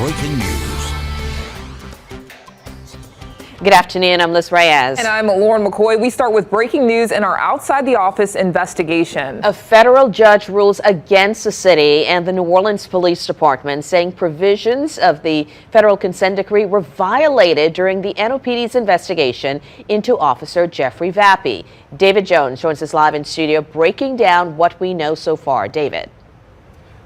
breaking news. Good afternoon, I'm Liz Reyes. And I'm Lauren McCoy. We start with breaking news in our outside the office investigation. A federal judge rules against the city and the New Orleans Police Department, saying provisions of the federal consent decree were violated during the NOPD's investigation into Officer Jeffrey Vappie. David Jones joins us live in studio, breaking down what we know so far. David.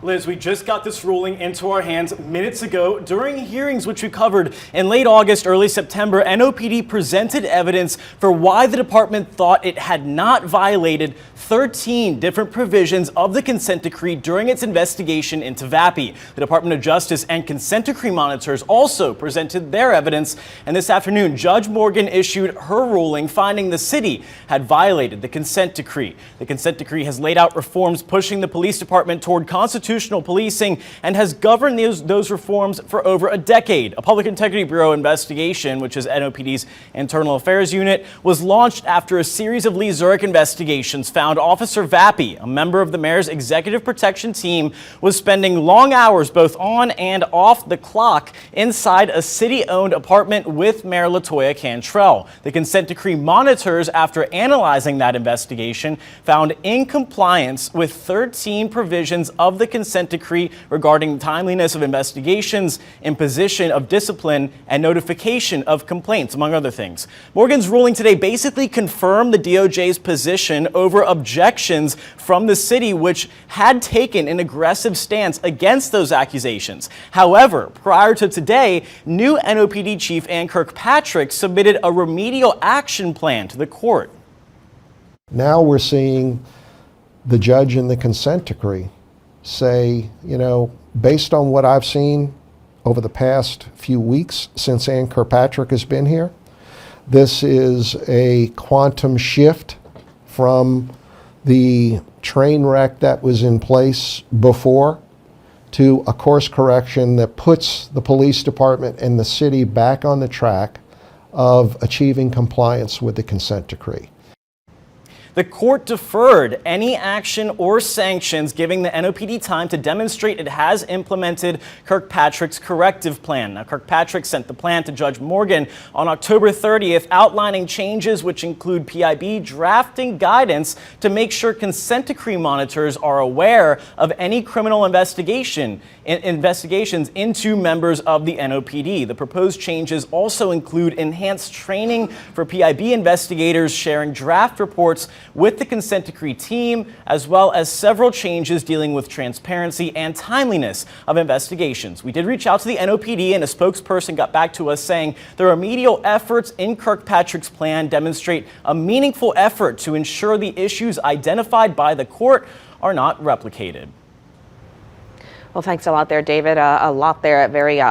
Liz, we just got this ruling into our hands minutes ago. During hearings which we covered in late August, early September, NOPD presented evidence for why the department thought it had not violated 13 different provisions of the consent decree during its investigation into Vappie. The Department of Justice and consent decree monitors also presented their evidence, and this afternoon, Judge Morgan issued her ruling finding the city had violated the consent decree. The consent decree has laid out reforms pushing the police department toward constitutional policing and has governed those reforms for over a decade. A Public Integrity Bureau investigation, which is NOPD's internal affairs unit, was launched after a series of Lee Zurich investigations found Officer Vappie, a member of the mayor's executive protection team, was spending long hours both on and off the clock inside a city-owned apartment with Mayor LaToya Cantrell. The consent decree monitors, after analyzing that investigation, found incompliance with 13 provisions of the consent decree regarding the timeliness of investigations, imposition of discipline, and notification of complaints, among other things. Morgan's ruling today basically confirmed the DOJ's position over objections from the city, which had taken an aggressive stance against those accusations. However, prior to today, new NOPD Chief Ann Kirkpatrick submitted a remedial action plan to the court. Now we're seeing the judge in the consent decree say, based on what I've seen over the past few weeks since Ann Kirkpatrick has been here, this is a quantum shift from the train wreck that was in place before to a course correction that puts the police department and the city back on the track of achieving compliance with the consent decree. The court deferred any action or sanctions, giving the NOPD time to demonstrate it has implemented Kirkpatrick's corrective plan. Now, Kirkpatrick sent the plan to Judge Morgan on October 30th, outlining changes which include PIB drafting guidance to make sure consent decree monitors are aware of any criminal investigations into members of the NOPD. The proposed changes also include enhanced training for PIB investigators, sharing draft reports with the consent decree team, as well as several changes dealing with transparency and timeliness of investigations. We did reach out to the NOPD, and a spokesperson got back to us saying the remedial efforts in Kirkpatrick's plan demonstrate a meaningful effort to ensure the issues identified by the court are not replicated. Well, thanks a lot there, David. A lot there, a very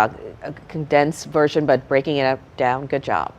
condensed version, but breaking it down. Good job.